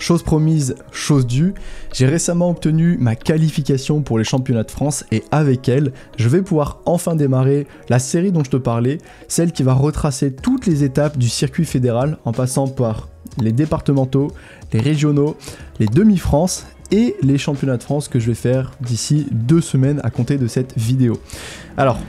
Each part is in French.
chose promise, chose due, j'ai récemment obtenu ma qualification pour les championnats de France et avec elle, je vais pouvoir enfin démarrer la série dont je te parlais, celle qui va retracer toutes les étapes du circuit fédéral en passant par les départementaux, les régionaux, les demi-France et les championnats de France que je vais faire d'ici 2 semaines à compter de cette vidéo. Alors,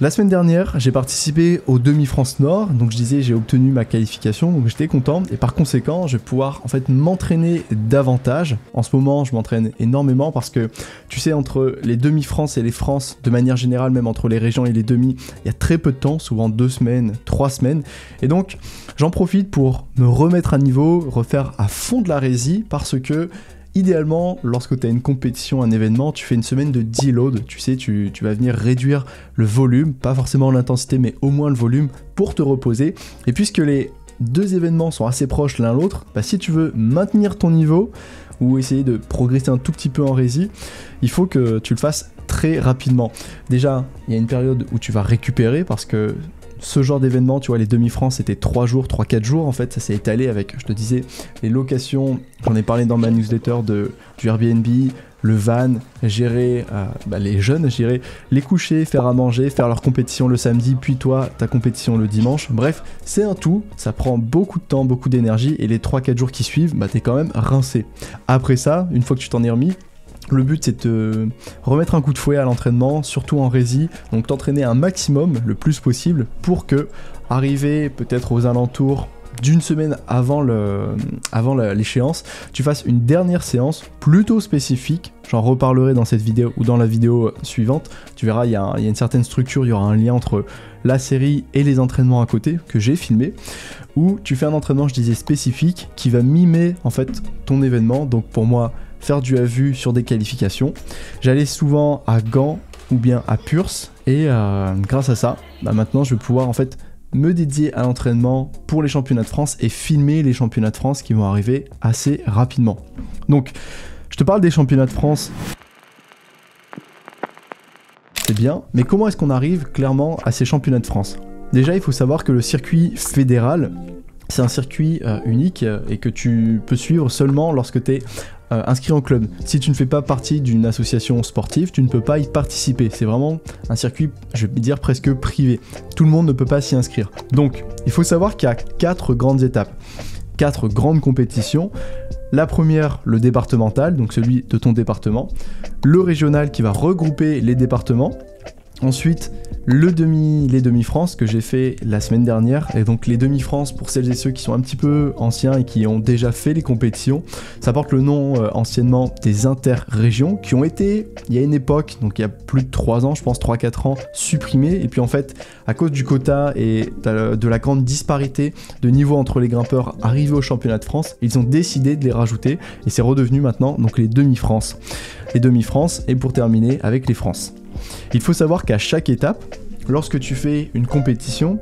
la semaine dernière, j'ai participé au Demi-France Nord, donc je disais j'ai obtenu ma qualification, donc j'étais content, et par conséquent, je vais pouvoir en fait m'entraîner davantage. En ce moment, je m'entraîne énormément parce que, tu sais, entre les Demi-France et les France, de manière générale, même entre les régions et les demi, il y a très peu de temps, souvent 2 semaines, 3 semaines, et donc j'en profite pour me remettre à niveau, refaire à fond de la résie, parce que idéalement, lorsque tu as une compétition, un événement, tu fais une semaine de deload, tu sais, tu vas venir réduire le volume, pas forcément l'intensité, mais au moins le volume, pour te reposer. Et puisque les 2 événements sont assez proches l'un l'autre, bah, si tu veux maintenir ton niveau, ou essayer de progresser un tout petit peu en rési, il faut que tu le fasses très rapidement. Déjà, il y a une période où tu vas récupérer, parce que ce genre d'événement, tu vois, les demi-France, c'était 3 jours, 3-4 jours, en fait, ça s'est étalé avec, je te disais, les locations, j'en ai parlé dans ma newsletter du Airbnb, le van, gérer les jeunes, gérer les coucher, faire à manger, faire leur compétition le samedi, puis toi, ta compétition le dimanche. Bref, c'est un tout, ça prend beaucoup de temps, beaucoup d'énergie, et les 3-4 jours qui suivent, bah t'es quand même rincé. Après ça, une fois que tu t'en es remis, le but c'est de remettre un coup de fouet à l'entraînement, surtout en rési, donc t'entraîner un maximum, le plus possible, pour que, arriver peut-être aux alentours d'une semaine avant l'échéance, tu fasses une dernière séance plutôt spécifique. J'en reparlerai dans cette vidéo ou dans la vidéo suivante. Tu verras, il y a une certaine structure, il y aura un lien entre la série et les entraînements à côté que j'ai filmé, où tu fais un entraînement, je disais, spécifique qui va mimer en fait ton événement. Donc pour moi, faire du à-vue sur des qualifications. J'allais souvent à Gand ou bien à Purs et grâce à ça, bah maintenant je vais pouvoir en fait me dédier à l'entraînement pour les championnats de France et filmer les championnats de France qui vont arriver assez rapidement. Donc, je te parle des championnats de France, c'est bien, mais comment est-ce qu'on arrive clairement à ces championnats de France ? Déjà, il faut savoir que le circuit fédéral, c'est un circuit unique et que tu peux suivre seulement lorsque tu es inscrit en club. Si tu ne fais pas partie d'une association sportive, tu ne peux pas y participer. C'est vraiment un circuit, je vais dire, presque privé. Tout le monde ne peut pas s'y inscrire. Donc, il faut savoir qu'il y a 4 grandes étapes, 4 grandes compétitions. La première, le départemental, donc celui de ton département. Le régional qui va regrouper les départements. Ensuite, les demi-France que j'ai fait la semaine dernière, et donc les demi-France pour celles et ceux qui sont un petit peu anciens et qui ont déjà fait les compétitions, ça porte le nom anciennement des interrégions, qui ont été, il y a une époque, donc il y a plus de 3 ans, je pense 3-4 ans, supprimées, et puis en fait, à cause du quota et de la grande disparité de niveau entre les grimpeurs arrivés au championnat de France, ils ont décidé de les rajouter, et c'est redevenu maintenant donc les demi-France. Les demi-France, et pour terminer avec les France. Il faut savoir qu'à chaque étape, lorsque tu fais une compétition,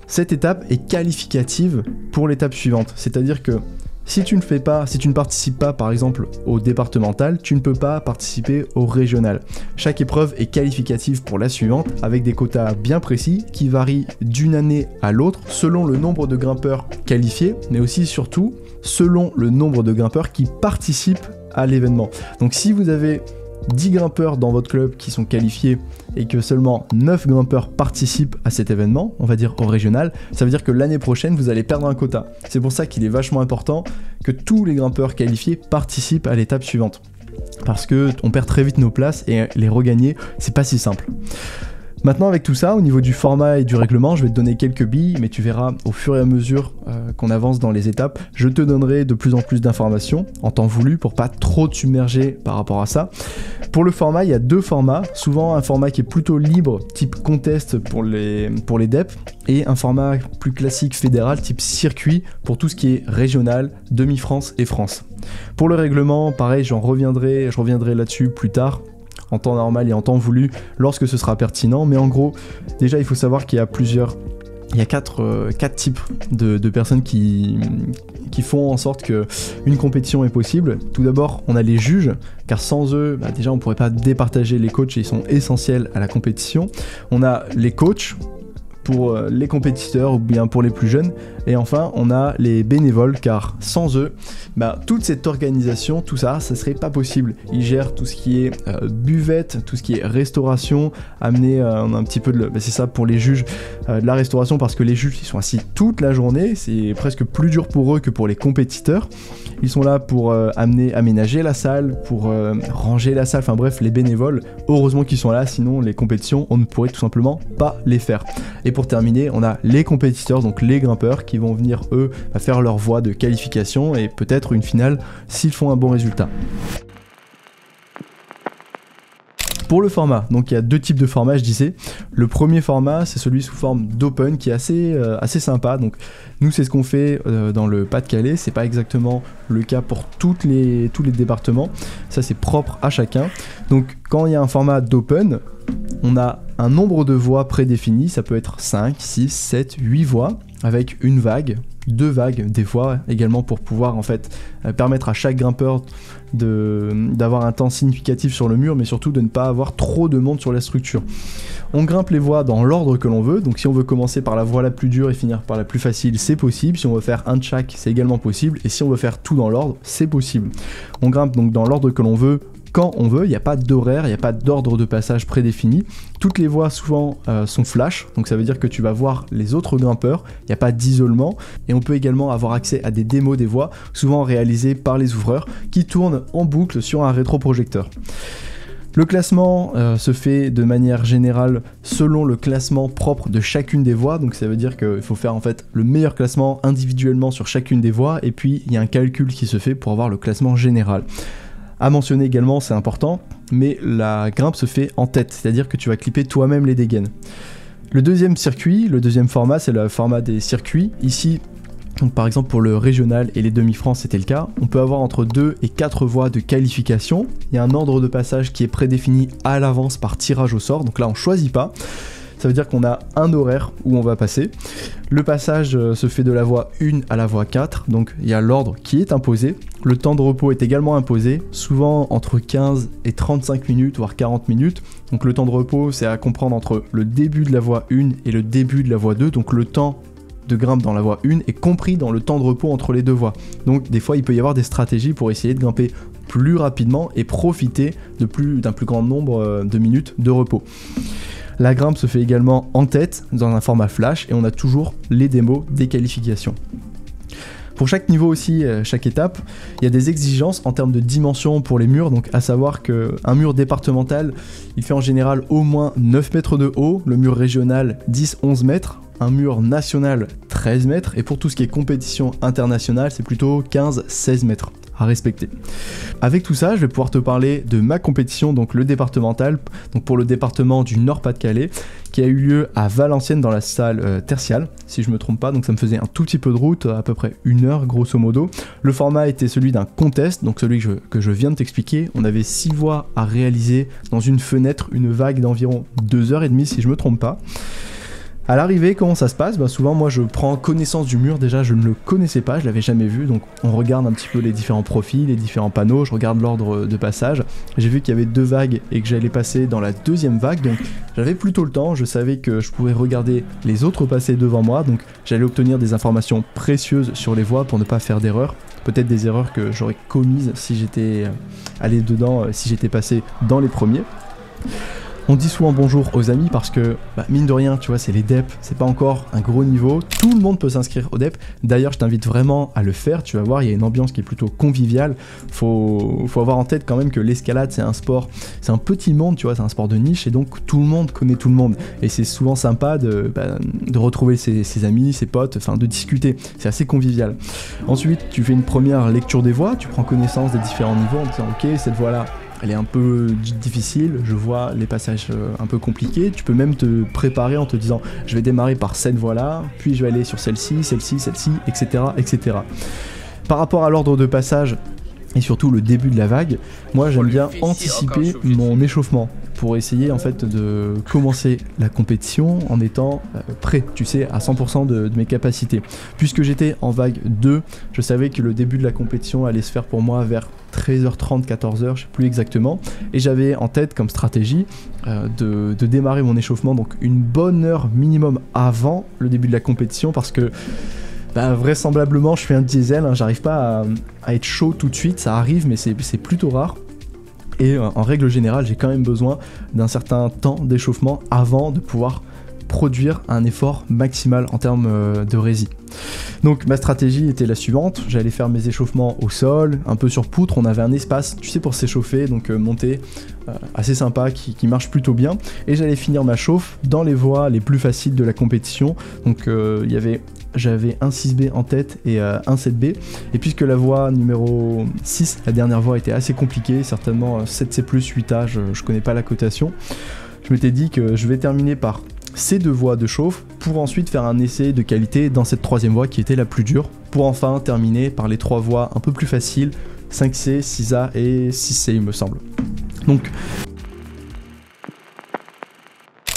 cette étape est qualificative pour l'étape suivante. C'est-à-dire que si tu ne participes pas par exemple au départemental, tu ne peux pas participer au régional. Chaque épreuve est qualificative pour la suivante avec des quotas bien précis qui varient d'une année à l'autre selon le nombre de grimpeurs qualifiés, mais aussi surtout selon le nombre de grimpeurs qui participent à l'événement. Donc si vous avez 10 grimpeurs dans votre club qui sont qualifiés et que seulement 9 grimpeurs participent à cet événement, on va dire au régional, ça veut dire que l'année prochaine vous allez perdre un quota. C'est pour ça qu'il est vachement important que tous les grimpeurs qualifiés participent à l'étape suivante. Parce que on perd très vite nos places et les regagner, c'est pas si simple. Maintenant, avec tout ça, au niveau du format et du règlement, je vais te donner quelques billes, mais tu verras au fur et à mesure qu'on avance dans les étapes, je te donnerai de plus en plus d'informations en temps voulu pour pas trop te submerger par rapport à ça. Pour le format, il y a 2 formats, souvent un format qui est plutôt libre, type contest pour les DEP, et un format plus classique fédéral, type circuit, pour tout ce qui est régional, demi-France et France. Pour le règlement, pareil, je reviendrai là-dessus plus tard, en temps normal et en temps voulu, lorsque ce sera pertinent, mais en gros, déjà il faut savoir qu'il y a 4 types de personnes qui font en sorte qu'une compétition est possible. Tout d'abord, on a les juges, car sans eux, déjà on pourrait pas départager les coachs et ils sont essentiels à la compétition. On a les coachs, pour les compétiteurs ou bien pour les plus jeunes. Et enfin, on a les bénévoles, car sans eux, toute cette organisation, tout ça, ça serait pas possible. Ils gèrent tout ce qui est buvette, tout ce qui est restauration, amener un petit peu de... c'est ça pour les juges, de la restauration, parce que les juges, ils sont assis toute la journée, c'est presque plus dur pour eux que pour les compétiteurs. Ils sont là pour aménager la salle, pour ranger la salle, enfin bref, les bénévoles, heureusement qu'ils sont là, sinon les compétitions, on ne pourrait tout simplement pas les faire. Et pour terminer, on a les compétiteurs, donc les grimpeurs, qui vont venir, eux, faire leur voie de qualification et peut-être une finale s'ils font un bon résultat. Pour le format, donc il y a deux types de formats, je disais. Le premier format, c'est celui sous forme d'open qui est assez sympa. Donc nous, c'est ce qu'on fait dans le Pas-de-Calais. C'est pas exactement le cas pour tous les départements. Ça, c'est propre à chacun. Donc quand il y a un format d'open, on a un nombre de voies prédéfinies. Ça peut être 5, 6, 7, 8 voies avec une vague. 2 vagues des fois également pour pouvoir en fait permettre à chaque grimpeur d'avoir un temps significatif sur le mur, mais surtout de ne pas avoir trop de monde sur la structure. On grimpe les voies dans l'ordre que l'on veut, donc si on veut commencer par la voie la plus dure et finir par la plus facile, c'est possible. Si on veut faire un de chaque, c'est également possible, et si on veut faire tout dans l'ordre, c'est possible. On grimpe donc dans l'ordre que l'on veut, quand on veut, il n'y a pas d'horaire, il n'y a pas d'ordre de passage prédéfini. Toutes les voies souvent sont flash, donc ça veut dire que tu vas voir les autres grimpeurs, il n'y a pas d'isolement, et on peut également avoir accès à des démos des voies, souvent réalisées par les ouvreurs, qui tournent en boucle sur un rétroprojecteur. Le classement se fait de manière générale selon le classement propre de chacune des voies, donc ça veut dire qu'il faut faire en fait le meilleur classement individuellement sur chacune des voies, et puis il y a un calcul qui se fait pour avoir le classement général. À mentionner également, c'est important, mais la grimpe se fait en tête, c'est-à-dire que tu vas clipper toi-même les dégaines. Le deuxième circuit, le deuxième format, c'est le format des circuits. Ici, donc par exemple pour le régional et les demi-francs, c'était le cas, on peut avoir entre 2 et 4 voies de qualification. Il y a un ordre de passage qui est prédéfini à l'avance par tirage au sort, donc là on choisit pas. Ça veut dire qu'on a un horaire où on va passer. Le passage se fait de la voie 1 à la voie 4, donc il y a l'ordre qui est imposé. Le temps de repos est également imposé, souvent entre 15 et 35 minutes, voire 40 minutes. Donc le temps de repos, c'est à comprendre entre le début de la voie 1 et le début de la voie 2, donc le temps de grimpe dans la voie 1 est compris dans le temps de repos entre les deux voies. Donc des fois, il peut y avoir des stratégies pour essayer de grimper plus rapidement et profiter d'un plus grand nombre de minutes de repos. La grimpe se fait également en tête, dans un format flash, et on a toujours les démos des qualifications. Pour chaque niveau aussi, chaque étape, il y a des exigences en termes de dimension pour les murs, donc à savoir qu'un mur départemental, il fait en général au moins 9 mètres de haut, le mur régional 10-11 mètres, un mur national 13 mètres, et pour tout ce qui est compétition internationale, c'est plutôt 15-16 mètres à respecter. Avec tout ça, je vais pouvoir te parler de ma compétition, donc le départemental, donc pour le département du Nord-Pas-de-Calais, qui a eu lieu à Valenciennes dans la salle tertiale, si je me trompe pas, donc ça me faisait un tout petit peu de route, à peu près 1 heure grosso modo. Le format était celui d'un contest, donc celui que je viens de t'expliquer. On avait 6 voies à réaliser dans une fenêtre, une vague d'environ 2h30 si je me trompe pas. À l'arrivée, comment ça se passe ? Souvent, moi, je prends connaissance du mur. Déjà, je ne le connaissais pas, je l'avais jamais vu. Donc, on regarde un petit peu les différents profils, les différents panneaux. Je regarde l'ordre de passage. J'ai vu qu'il y avait 2 vagues et que j'allais passer dans la deuxième vague. Donc, j'avais plutôt le temps. Je savais que je pouvais regarder les autres passer devant moi. Donc, j'allais obtenir des informations précieuses sur les voies pour ne pas faire d'erreurs. Peut-être des erreurs que j'aurais commises si j'étais allé dedans, si j'étais passé dans les premiers. On dit souvent bonjour aux amis parce que, mine de rien, tu vois, c'est les DEP, c'est pas encore un gros niveau, tout le monde peut s'inscrire au DEP. D'ailleurs, je t'invite vraiment à le faire, tu vas voir, il y a une ambiance qui est plutôt conviviale. Faut avoir en tête quand même que l'escalade, c'est un sport, c'est un petit monde, tu vois, c'est un sport de niche, et donc tout le monde connaît tout le monde. Et c'est souvent sympa de retrouver ses amis, ses potes, enfin de discuter, c'est assez convivial. Ensuite, tu fais une première lecture des voies, tu prends connaissance des différents niveaux en disant, ok, cette voie-là, elle est un peu difficile, je vois les passages un peu compliqués. Tu peux même te préparer en te disant je vais démarrer par cette voie-là, puis je vais aller sur celle-ci, celle-ci, celle-ci, etc., etc. Par rapport à l'ordre de passage et surtout le début de la vague, moi j'aime bien anticiper mon échauffement pour essayer en fait de commencer la compétition en étant prêt, tu sais, à 100% de mes capacités. Puisque j'étais en vague 2, je savais que le début de la compétition allait se faire pour moi vers 13h30, 14h, je sais plus exactement. Et j'avais en tête comme stratégie de démarrer mon échauffement donc une bonne heure minimum avant le début de la compétition, parce que bah, vraisemblablement je suis un diesel, hein, j'arrive pas à être chaud tout de suite, ça arrive mais c'est plutôt rare. Et en règle générale, j'ai quand même besoin d'un certain temps d'échauffement avant de pouvoir produire un effort maximal en termes de rési. Donc ma stratégie était la suivante, j'allais faire mes échauffements au sol, un peu sur poutre, on avait un espace, tu sais, pour s'échauffer, donc montée assez sympa qui marche plutôt bien, et j'allais finir ma chauffe dans les voies les plus faciles de la compétition. Donc j'avais un 6B en tête et un 7B, et puisque la voie numéro 6, la dernière voie, était assez compliquée, certainement 7C+, 8A, je connais pas la cotation, je m'étais dit que je vais terminer par ces deux voies de chauffe pour ensuite faire un essai de qualité dans cette troisième voie qui était la plus dure, pour enfin terminer par les trois voies un peu plus faciles, 5C, 6A et 6C il me semble. Donc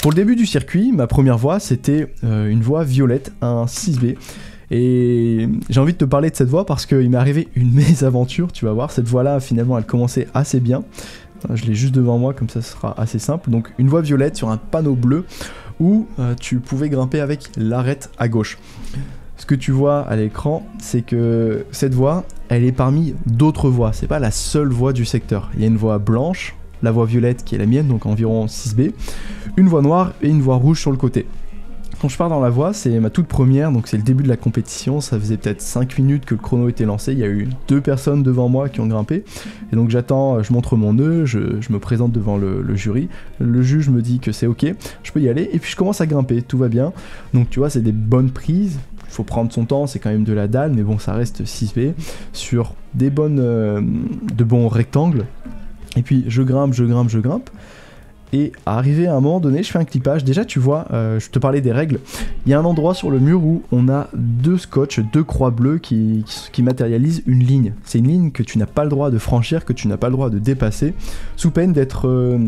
pour le début du circuit, ma première voie c'était une voie violette, un 6B. Et j'ai envie de te parler de cette voie parce qu'il m'est arrivé une mésaventure, tu vas voir. Cette voie-là, finalement, elle commençait assez bien. Je l'ai juste devant moi, comme ça ce sera assez simple. Donc une voie violette sur un panneau bleu où tu pouvais grimper avec l'arête à gauche. Ce que tu vois à l'écran, c'est que cette voie, elle est parmi d'autres voies. C'est pas la seule voie du secteur. Il y a une voie blanche, la voie violette qui est la mienne, donc environ 6B, une voie noire et une voie rouge sur le côté. Quand je pars dans la voie, c'est ma toute première, donc c'est le début de la compétition, ça faisait peut-être 5 minutes que le chrono était lancé, il y a eu 2 personnes devant moi qui ont grimpé, et donc j'attends, je montre mon nœud, je me présente devant le jury, le juge me dit que c'est ok, je peux y aller, et puis je commence à grimper, tout va bien, donc tu vois c'est des bonnes prises, il faut prendre son temps, c'est quand même de la dalle, mais bon ça reste 6B, sur des de bons rectangles, et puis je grimpe, et arrivé à un moment donné, je fais un clippage. Déjà, tu vois, je te parlais des règles. Il y a un endroit sur le mur où on a deux croix bleues qui matérialisent une ligne. C'est une ligne que tu n'as pas le droit de franchir, que tu n'as pas le droit de dépasser, sous peine d'être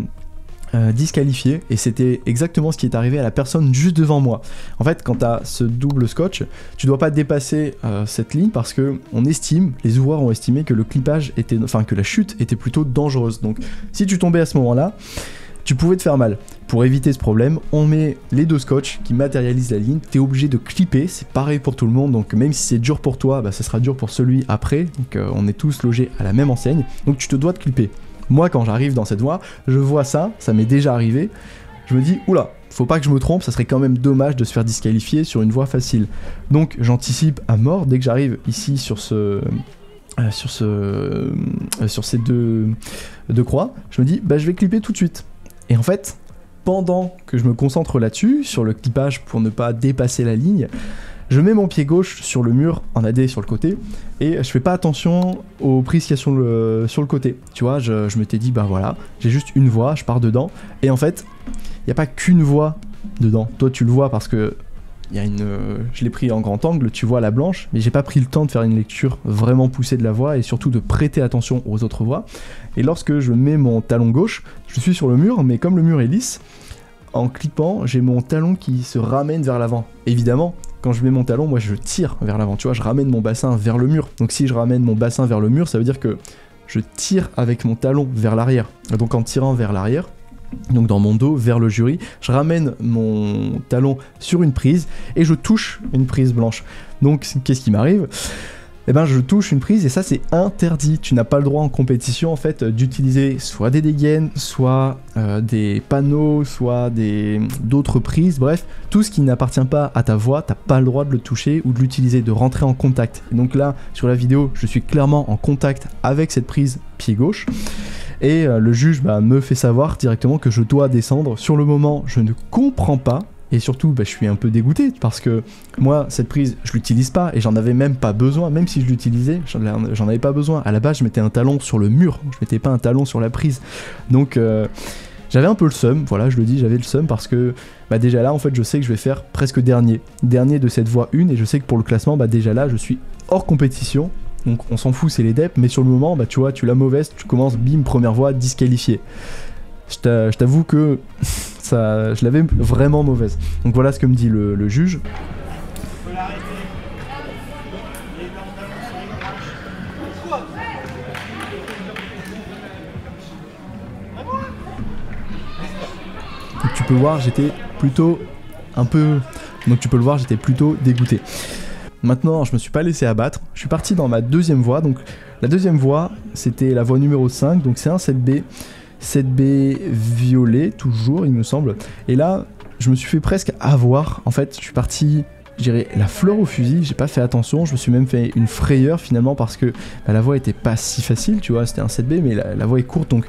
disqualifié. Et c'était exactement ce qui est arrivé à la personne juste devant moi. En fait, quand tu as ce double scotch, tu dois pas dépasser cette ligne parce que les ouvreurs ont estimé que le clippage que la chute était plutôt dangereuse. Donc, si tu tombais à ce moment-là, tu pouvais te faire mal. Pour éviter ce problème, on met les deux scotch qui matérialisent la ligne, t'es obligé de clipper, c'est pareil pour tout le monde, donc même si c'est dur pour toi, bah, ça sera dur pour celui après, donc on est tous logés à la même enseigne, donc tu te dois de clipper. Moi quand j'arrive dans cette voie, je vois ça m'est déjà arrivé, je me dis oula, faut pas que je me trompe, ça serait quand même dommage de se faire disqualifier sur une voie facile. Donc j'anticipe à mort, dès que j'arrive ici sur ces deux croix, je me dis bah je vais clipper tout de suite. Et en fait, pendant que je me concentre là-dessus, sur le clippage pour ne pas dépasser la ligne, je mets mon pied gauche sur le mur en AD sur le côté et je fais pas attention aux prises qu'il y a sur le côté. Tu vois, je m'étais dit, bah voilà, j'ai juste une voie, je pars dedans. Et en fait, il n'y a pas qu'une voie dedans. Toi, tu le vois parce que je l'ai pris en grand angle, tu vois la blanche, mais j'ai pas pris le temps de faire une lecture vraiment poussée de la voie et surtout de prêter attention aux autres voies. Et lorsque je mets mon talon gauche, je suis sur le mur, mais comme le mur est lisse, en clippant, j'ai mon talon qui se ramène vers l'avant. Évidemment, quand je mets mon talon, moi je tire vers l'avant, tu vois, je ramène mon bassin vers le mur. Donc si je ramène mon bassin vers le mur, ça veut dire que je tire avec mon talon vers l'arrière. Donc en tirant vers l'arrière, donc dans mon dos, vers le jury, je ramène mon talon sur une prise et je touche une prise blanche. Donc qu'est-ce qui m'arrive ? Eh ben je touche une prise et ça c'est interdit. Tu n'as pas le droit en compétition en fait d'utiliser soit des dégaines, soit des panneaux, soit d'autres prises, bref, tout ce qui n'appartient pas à ta voix, t'as pas le droit de le toucher ou de l'utiliser, de rentrer en contact. Et donc là, sur la vidéo, je suis clairement en contact avec cette prise pied gauche. Et le juge me fait savoir directement que je dois descendre. Sur le moment, je ne comprends pas. Et surtout, je suis un peu dégoûté parce que moi, cette prise, je l'utilise pas et j'en avais même pas besoin. Même si je l'utilisais, j'en avais pas besoin. À la base, je mettais un talon sur le mur. Je mettais pas un talon sur la prise. Donc, j'avais un peu le seum. Voilà, je le dis, j'avais le seum parce que déjà là, en fait, je sais que je vais faire presque dernier de cette voie 1. Et je sais que pour le classement, déjà là, je suis hors compétition. Donc on s'en fout, c'est les DEP, mais sur le moment, tu vois, tu l'as mauvaise, tu commences, bim, première voie, disqualifié. Je t'avoue que je l'avais vraiment mauvaise. Donc voilà ce que me dit le juge. tu peux le voir, j'étais plutôt dégoûté. Maintenant, je me suis pas laissé abattre, je suis parti dans ma deuxième voie. Donc la deuxième voie, c'était la voie numéro 5, donc c'est un 7B violet, toujours il me semble. Et là, je me suis fait presque avoir, en fait, je suis parti, je dirais, la fleur au fusil, j'ai pas fait attention, je me suis même fait une frayeur finalement parce que la voie était pas si facile, tu vois, c'était un 7B, mais la voie est courte, donc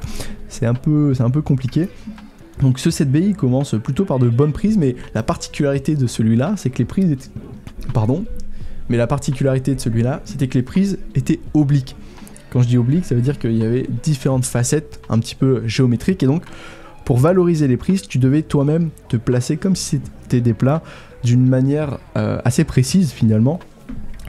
c'est un peu compliqué. Donc ce 7B, il commence plutôt par de bonnes prises, mais la particularité de celui-là, c'est que les prises étaient... Mais la particularité de celui-là, c'était que les prises étaient obliques. Quand je dis oblique, ça veut dire qu'il y avait différentes facettes un petit peu géométriques, et donc pour valoriser les prises, tu devais toi-même te placer comme si c'était des plats d'une manière assez précise finalement.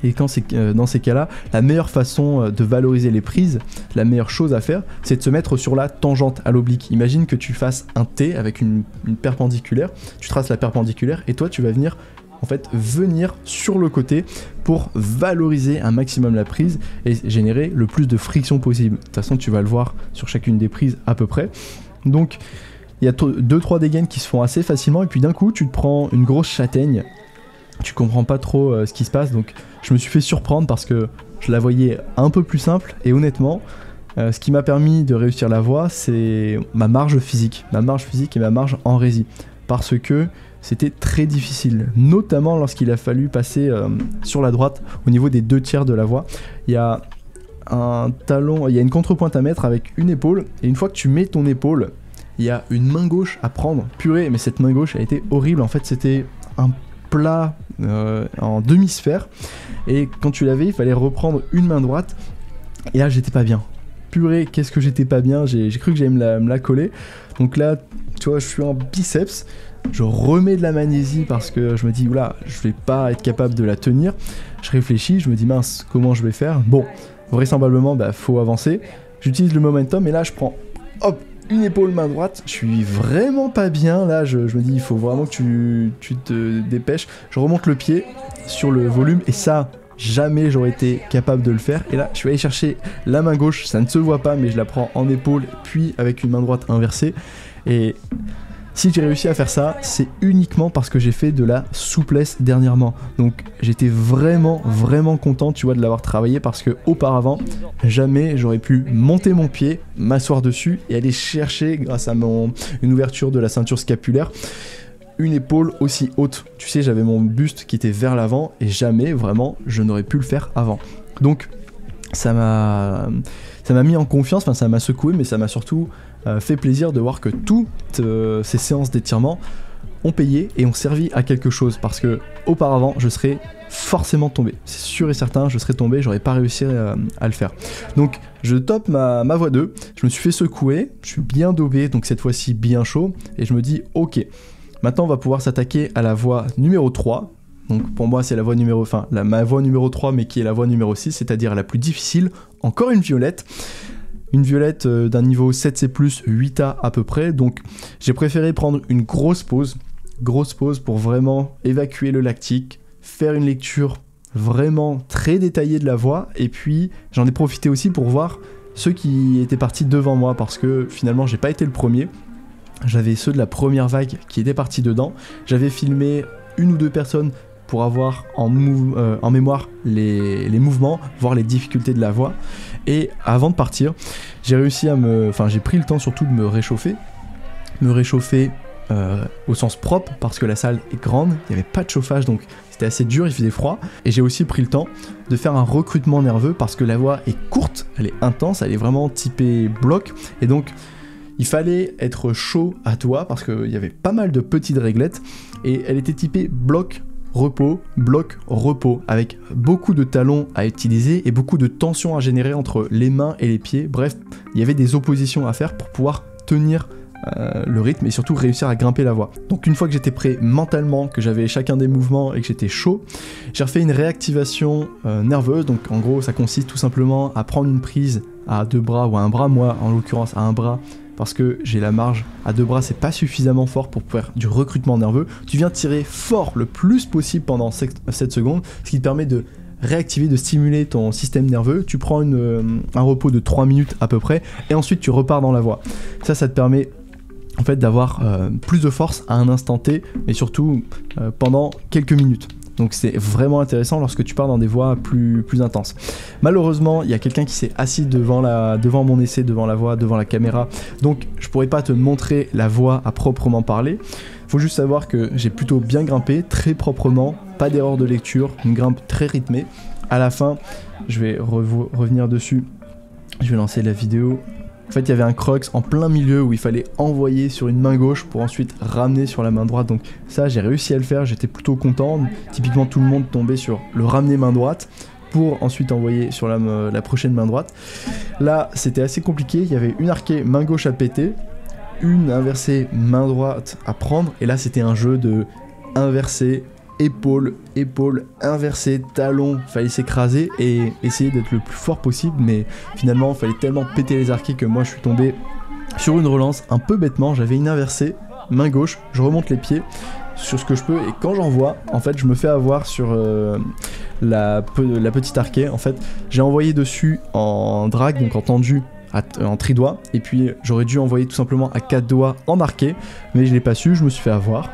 Et quand c'est dans ces cas-là, la meilleure façon de valoriser les prises, la meilleure chose à faire, c'est de se mettre sur la tangente à l'oblique. Imagine que tu fasses un T avec une perpendiculaire, tu traces la perpendiculaire et toi tu vas venir sur le côté pour valoriser un maximum la prise et générer le plus de friction possible. De toute façon, tu vas le voir sur chacune des prises à peu près. Donc, il y a 2-3 dégaines qui se font assez facilement et puis d'un coup, tu te prends une grosse châtaigne. Tu comprends pas trop ce qui se passe, donc je me suis fait surprendre parce que je la voyais un peu plus simple et honnêtement, ce qui m'a permis de réussir la voie, c'est ma marge physique et ma marge en rési. Parce que c'était très difficile, notamment lorsqu'il a fallu passer sur la droite au niveau des 2/3 de la voie. Il y a un talon, il y a une contrepointe à mettre avec une épaule, et une fois que tu mets ton épaule, il y a une main gauche à prendre. Purée, mais cette main gauche a été horrible, en fait c'était un plat en demi-sphère, et quand tu l'avais, il fallait reprendre une main droite, et là j'étais pas bien. Purée, qu'est-ce que j'étais pas bien, j'ai cru que j'allais me la coller. Donc là, tu vois, je suis en biceps, je remets de la magnésie parce que je me dis, oula, je vais pas être capable de la tenir. Je réfléchis, je me dis, mince, comment je vais faire? Bon, vraisemblablement, faut avancer. J'utilise le momentum et là, je prends, hop, une épaule, main droite. Je suis vraiment pas bien. Là, je me dis, il faut vraiment que tu te dépêches. Je remonte le pied sur le volume et ça, jamais j'aurais été capable de le faire. Et là, je suis allé chercher la main gauche, ça ne se voit pas, mais je la prends en épaule, puis avec une main droite inversée. Et si j'ai réussi à faire ça, c'est uniquement parce que j'ai fait de la souplesse dernièrement. Donc j'étais vraiment content, tu vois, de l'avoir travaillé parce que auparavant, jamais j'aurais pu monter mon pied, m'asseoir dessus et aller chercher, grâce à une ouverture de la ceinture scapulaire, une épaule aussi haute. Tu sais, j'avais mon buste qui était vers l'avant et jamais, vraiment, je n'aurais pu le faire avant. Donc ça m'a mis en confiance, enfin ça m'a secoué, mais ça m'a surtout fait plaisir de voir que toutes ces séances d'étirement ont payé et ont servi à quelque chose, parce que auparavant je serais forcément tombé, c'est sûr et certain, je serais tombé, j'aurais pas réussi à le faire. Donc je top ma voie 2, je me suis fait secouer, je suis bien dopé, donc cette fois-ci bien chaud, et je me dis ok, maintenant on va pouvoir s'attaquer à la voie numéro 3. Donc pour moi c'est la voie numéro, ma voie numéro 3, mais qui est la voie numéro 6, c'est-à-dire la plus difficile, encore une violette. Une violette d'un niveau 7C+, 8A à peu près, donc j'ai préféré prendre une grosse pause pour vraiment évacuer le lactique, faire une lecture vraiment très détaillée de la voie, et puis j'en ai profité aussi pour voir ceux qui étaient partis devant moi, parce que finalement j'ai pas été le premier, j'avais ceux de la première vague qui étaient partis dedans, j'avais filmé une ou deux personnes pour avoir en mémoire les mouvements, voir les difficultés de la voie. Et avant de partir, j'ai pris le temps surtout de me réchauffer au sens propre, parce que la salle est grande, il n'y avait pas de chauffage, donc c'était assez dur, il faisait froid. Et j'ai aussi pris le temps de faire un recrutement nerveux, parce que la voie est courte, elle est intense, elle est vraiment typée bloc, et donc il fallait être chaud à toi, parce qu'il y avait pas mal de petites réglettes, et elle était typée bloc, repos, bloc, repos, avec beaucoup de talons à utiliser et beaucoup de tension à générer entre les mains et les pieds. Bref, il y avait des oppositions à faire pour pouvoir tenir le rythme et surtout réussir à grimper la voie. Donc une fois que j'étais prêt mentalement, que j'avais chacun des mouvements et que j'étais chaud, j'ai refait une réactivation nerveuse. Donc en gros, ça consiste tout simplement à prendre une prise à 2 bras ou à un bras, moi en l'occurrence à un bras, parce que j'ai la marge à 2 bras, c'est pas suffisamment fort pour faire du recrutement nerveux. Tu viens tirer fort le plus possible pendant 7 secondes, ce qui te permet de réactiver, de stimuler ton système nerveux. Tu prends un repos de 3 minutes à peu près, et ensuite tu repars dans la voie. Ça te permet en fait d'avoir plus de force à un instant T et surtout pendant quelques minutes. Donc c'est vraiment intéressant lorsque tu pars dans des voies plus intenses. Malheureusement, il y a quelqu'un qui s'est assis devant mon essai, devant la voie, devant la caméra. Donc je pourrais pas te montrer la voie à proprement parler. Faut juste savoir que j'ai plutôt bien grimpé, très proprement, pas d'erreur de lecture, une grimpe très rythmée. À la fin, je vais revenir dessus. Je vais lancer la vidéo. En fait, il y avait un crux en plein milieu où il fallait envoyer sur une main gauche pour ensuite ramener sur la main droite. Donc ça, j'ai réussi à le faire, j'étais plutôt content. Typiquement, tout le monde tombait sur le ramener main droite pour ensuite envoyer sur la prochaine main droite. Là, c'était assez compliqué. Il y avait une arquée main gauche à péter, une inversée main droite à prendre. Et là, c'était un jeu de inverser, épaule, inversé, talon, fallait s'écraser et essayer d'être le plus fort possible, mais finalement il fallait tellement péter les arquets que moi je suis tombé sur une relance un peu bêtement. J'avais une inversée, main gauche, je remonte les pieds sur ce que je peux et quand j'envoie, en fait je me fais avoir sur la petite arquée. En fait j'ai envoyé dessus en drag, donc en tendu, en tri-doigt, et puis j'aurais dû envoyer tout simplement à 4 doigts en arqué, mais je l'ai pas su, je me suis fait avoir.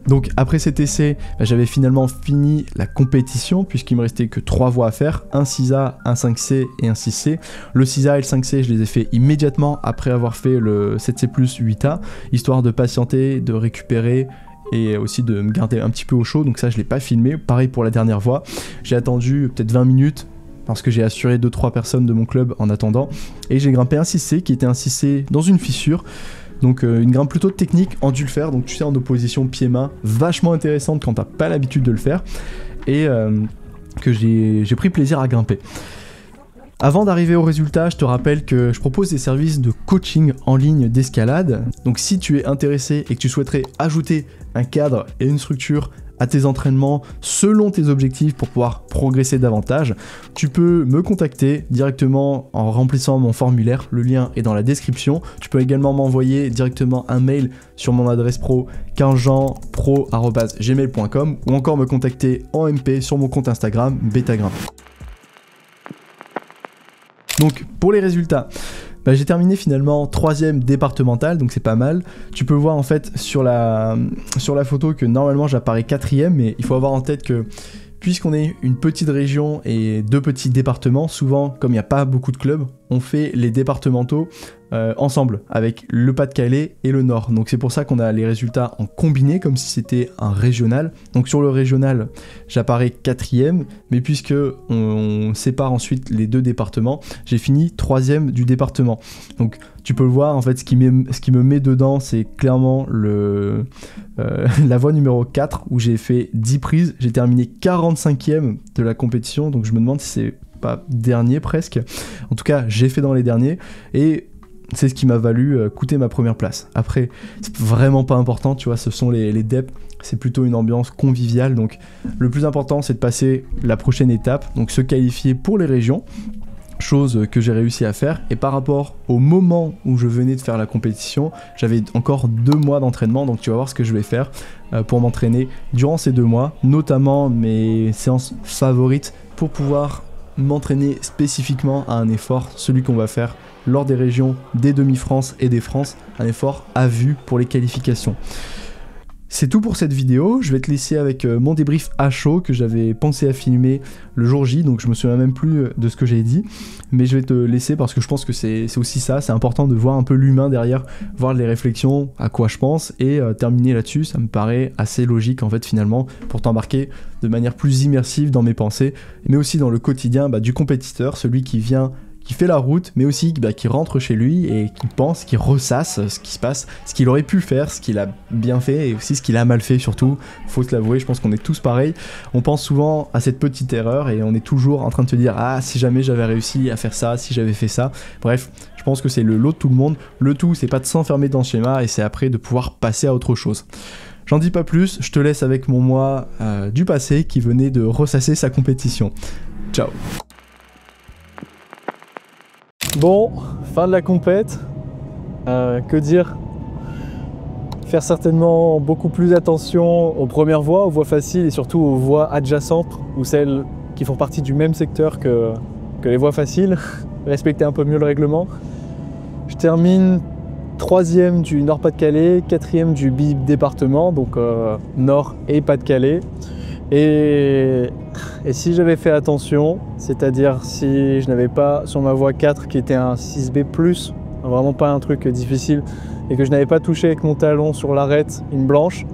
Donc après cet essai, j'avais finalement fini la compétition puisqu'il me restait que 3 voies à faire, un 6A, un 5C et un 6C. Le 6A et le 5C, je les ai fait immédiatement après avoir fait le 7C+, 8A, histoire de patienter, de récupérer et aussi de me garder un petit peu au chaud, donc ça je l'ai pas filmé. Pareil pour la dernière voie, j'ai attendu peut-être 20 minutes parce que j'ai assuré 2-3 personnes de mon club en attendant, et j'ai grimpé un 6C qui était un 6C dans une fissure. Donc une grimpe plutôt technique en dû le faire, donc tu sais en opposition pied-main, vachement intéressante quand t'as pas l'habitude de le faire, et que j'ai pris plaisir à grimper. Avant d'arriver au résultat, je te rappelle que je propose des services de coaching en ligne d'escalade. Donc si tu es intéressé et que tu souhaiterais ajouter un cadre et une structure à tes entraînements selon tes objectifs pour pouvoir progresser davantage, tu peux me contacter directement en remplissant mon formulaire, le lien est dans la description. Tu peux également m'envoyer directement un mail sur mon adresse pro 15janspro@gmail.com ou encore me contacter en MP sur mon compte Instagram Betagram. Donc pour les résultats, j'ai terminé finalement 3ème départemental, donc c'est pas mal. Tu peux voir en fait sur la photo que normalement j'apparais 4ème, mais il faut avoir en tête que puisqu'on est une petite région et 2 petits départements, souvent comme il n'y a pas beaucoup de clubs, on fait les départementaux ensemble avec le Pas-de-Calais et le Nord. Donc c'est pour ça qu'on a les résultats en combiné comme si c'était un régional. Donc sur le régional, j'apparais 4ème, mais puisque on sépare ensuite les 2 départements, j'ai fini 3ème du département. Donc tu peux le voir, en fait ce qui me met dedans, c'est clairement la voie numéro 4 où j'ai fait 10 prises, j'ai terminé 45ème de la compétition, donc je me demande si c'est pas dernier presque. En tout cas, j'ai fait dans les derniers et c'est ce qui m'a valu coûter ma première place. Après, c'est vraiment pas important, tu vois, ce sont les DEP, c'est plutôt une ambiance conviviale, donc le plus important c'est de passer la prochaine étape, donc se qualifier pour les régions, chose que j'ai réussi à faire. Et par rapport au moment où je venais de faire la compétition, j'avais encore 2 mois d'entraînement, donc tu vas voir ce que je vais faire pour m'entraîner durant ces 2 mois, notamment mes séances favorites pour pouvoir m'entraîner spécifiquement à un effort, celui qu'on va faire lors des régions, des demi-France et des France, un effort à vue pour les qualifications. C'est tout pour cette vidéo, je vais te laisser avec mon débrief à chaud que j'avais pensé à filmer le jour J, donc je me souviens même plus de ce que j'ai dit, mais je vais te laisser parce que je pense que c'est aussi ça, c'est important de voir un peu l'humain derrière, voir les réflexions, à quoi je pense, et terminer là-dessus, ça me paraît assez logique en fait finalement, pour t'embarquer de manière plus immersive dans mes pensées, mais aussi dans le quotidien du compétiteur, celui qui vient, qui fait la route, mais aussi qui rentre chez lui et qui pense, qui ressasse ce qui se passe, ce qu'il aurait pu faire, ce qu'il a bien fait et aussi ce qu'il a mal fait surtout. Faut se l'avouer, je pense qu'on est tous pareils. On pense souvent à cette petite erreur et on est toujours en train de se dire « Ah, si jamais j'avais réussi à faire ça, si j'avais fait ça ». Bref, je pense que c'est le lot de tout le monde. Le tout, c'est pas de s'enfermer dans ce schéma et c'est après de pouvoir passer à autre chose. J'en dis pas plus, je te laisse avec mon moi du passé qui venait de ressasser sa compétition. Ciao. Bon, fin de la compète, que dire? Faire certainement beaucoup plus attention aux premières voies, aux voies faciles et surtout aux voies adjacentes ou celles qui font partie du même secteur que les voies faciles, respecter un peu mieux le règlement. Je termine 3e du Nord-Pas-de-Calais, 4e du département, donc Nord et Pas-de-Calais. Et si j'avais fait attention, c'est-à-dire si je n'avais pas sur ma voie 4 qui était un 6B+, vraiment pas un truc difficile, et que je n'avais pas touché avec mon talon sur l'arête une blanche,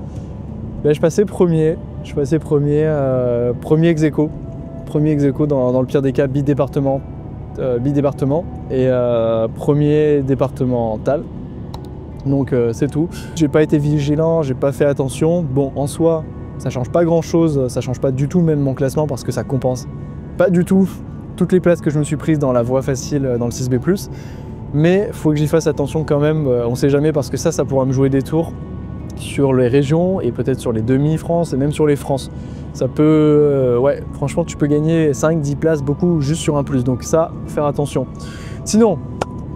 ben je passais premier. Je passais premier ex-aequo. Premier ex-aequo dans le pire des cas, bidépartement et premier départemental. Donc c'est tout. J'ai pas été vigilant, j'ai pas fait attention. Bon, en soi, ça change pas grand chose, ça change pas du tout même mon classement parce que ça compense pas du tout toutes les places que je me suis prises dans la voie facile dans le 6B+. Mais faut que j'y fasse attention quand même, on sait jamais parce que ça pourra me jouer des tours sur les régions et peut-être sur les demi-France et même sur les France. Ça peut, ouais, franchement tu peux gagner 5-10 places, beaucoup juste sur un plus, donc ça, faire attention. Sinon,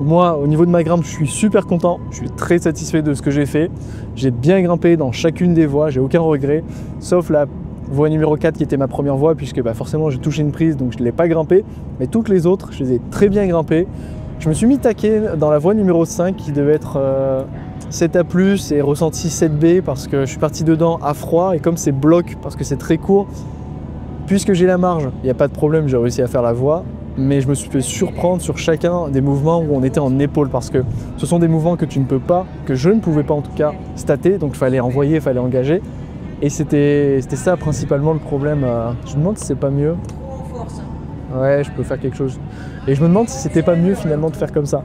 moi au niveau de ma grimpe, je suis super content, je suis très satisfait de ce que j'ai fait. J'ai bien grimpé dans chacune des voies, j'ai aucun regret, sauf la voie numéro 4 qui était ma première voie puisque bah, forcément j'ai touché une prise donc je ne l'ai pas grimpée, mais toutes les autres, je les ai très bien grimpées. Je me suis mis taquet dans la voie numéro 5 qui devait être 7A+, et ressenti 7B parce que je suis parti dedans à froid et comme c'est bloc parce que c'est très court, puisque j'ai la marge, il n'y a pas de problème, j'ai réussi à faire la voie, mais je me suis fait surprendre sur chacun des mouvements où on était en épaule parce que ce sont des mouvements que tu ne peux pas, que je ne pouvais pas en tout cas stater, donc il fallait envoyer, il fallait engager et c'était ça principalement le problème. Je me demande si c'est pas mieux. Ouais, je peux faire quelque chose. Et je me demande si c'était pas mieux finalement de faire comme ça.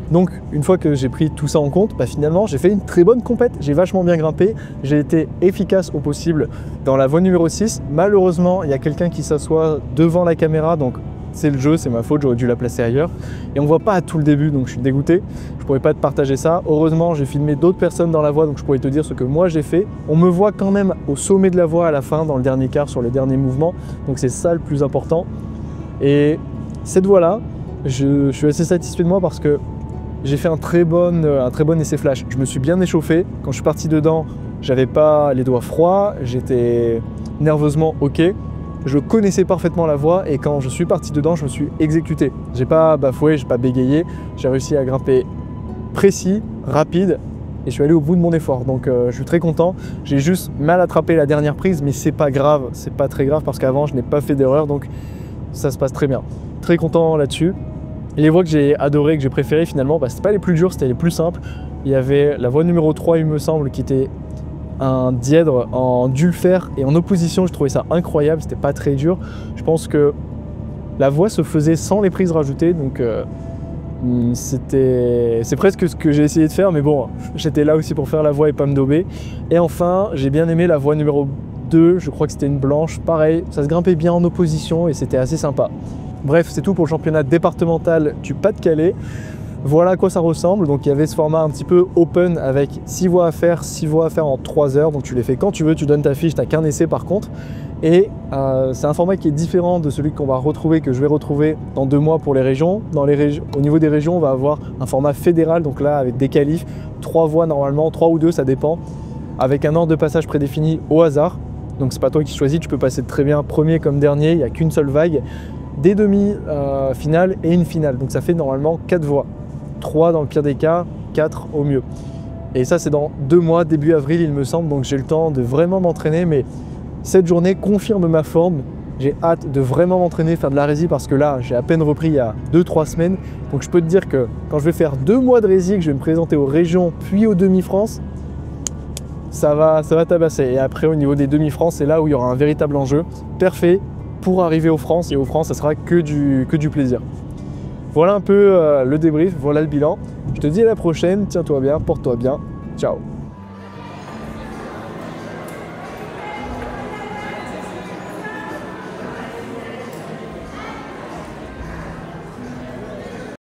Donc une fois que j'ai pris tout ça en compte, bah, finalement j'ai fait une très bonne compète, j'ai vachement bien grimpé, j'ai été efficace au possible dans la voie numéro 6. Malheureusement, il y a quelqu'un qui s'assoit devant la caméra, donc c'est le jeu, c'est ma faute, j'aurais dû la placer ailleurs. Et on voit pas à tout le début, donc je suis dégoûté, je pourrais pas te partager ça. Heureusement, j'ai filmé d'autres personnes dans la voie, donc je pourrais te dire ce que moi j'ai fait. On me voit quand même au sommet de la voie à la fin, dans le dernier quart, sur les derniers mouvements, donc c'est ça le plus important. Et cette voie-là, je suis assez satisfait de moi parce que j'ai fait un très bon essai flash. Je me suis bien échauffé. Quand je suis parti dedans, j'avais pas les doigts froids, j'étais nerveusement OK. Je connaissais parfaitement la voie et quand je suis parti dedans, je me suis exécuté. J'ai pas bafoué, j'ai pas bégayé. J'ai réussi à grimper précis, rapide et je suis allé au bout de mon effort. Donc je suis très content. J'ai juste mal attrapé la dernière prise, mais c'est pas grave, c'est pas très grave parce qu'avant je n'ai pas fait d'erreur, donc ça se passe très bien. Très content là-dessus. Et les voies que j'ai adorées, que j'ai préférées finalement, bah, c'était pas les plus dures, c'était les plus simples. Il y avait la voie numéro 3, il me semble, qui était un dièdre en dulfer et en opposition, je trouvais ça incroyable, c'était pas très dur. Je pense que la voie se faisait sans les prises rajoutées, donc c'est presque ce que j'ai essayé de faire, mais bon, j'étais là aussi pour faire la voie et pas me dauber. Et enfin, j'ai bien aimé la voie numéro 2, je crois que c'était une blanche, pareil, ça se grimpait bien en opposition et c'était assez sympa. Bref, c'est tout pour le championnat départemental du Pas-de-Calais. Voilà à quoi ça ressemble. Donc il y avait ce format un petit peu open avec 6 voies à faire en 3 heures. Donc tu les fais quand tu veux, tu donnes ta fiche, tu n'as qu'un essai par contre. Et c'est un format qui est différent de celui qu'on va retrouver, que je vais retrouver dans 2 mois pour les régions. Au niveau des régions, on va avoir un format fédéral, donc là avec des qualifs, 3 voies normalement, 3 ou 2, ça dépend, avec un ordre de passage prédéfini au hasard. Donc c'est pas toi qui choisis, tu peux passer très bien premier comme dernier, il n'y a qu'une seule vague. Des demi-finales et une finale. Donc ça fait normalement 4 voies. 3 dans le pire des cas, 4 au mieux. Et ça c'est dans 2 mois, début avril il me semble, donc j'ai le temps de vraiment m'entraîner, mais cette journée confirme ma forme. J'ai hâte de vraiment m'entraîner, faire de la rési parce que là j'ai à peine repris il y a 2-3 semaines. Donc je peux te dire que quand je vais faire 2 mois de rési, que je vais me présenter aux régions puis aux demi-France, ça va tabasser. Et après au niveau des demi-France, c'est là où il y aura un véritable enjeu. Parfait pour arriver aux France, et aux France ça sera que du plaisir. Voilà un peu le débrief, voilà le bilan. Je te dis à la prochaine, tiens-toi bien, porte-toi bien, ciao.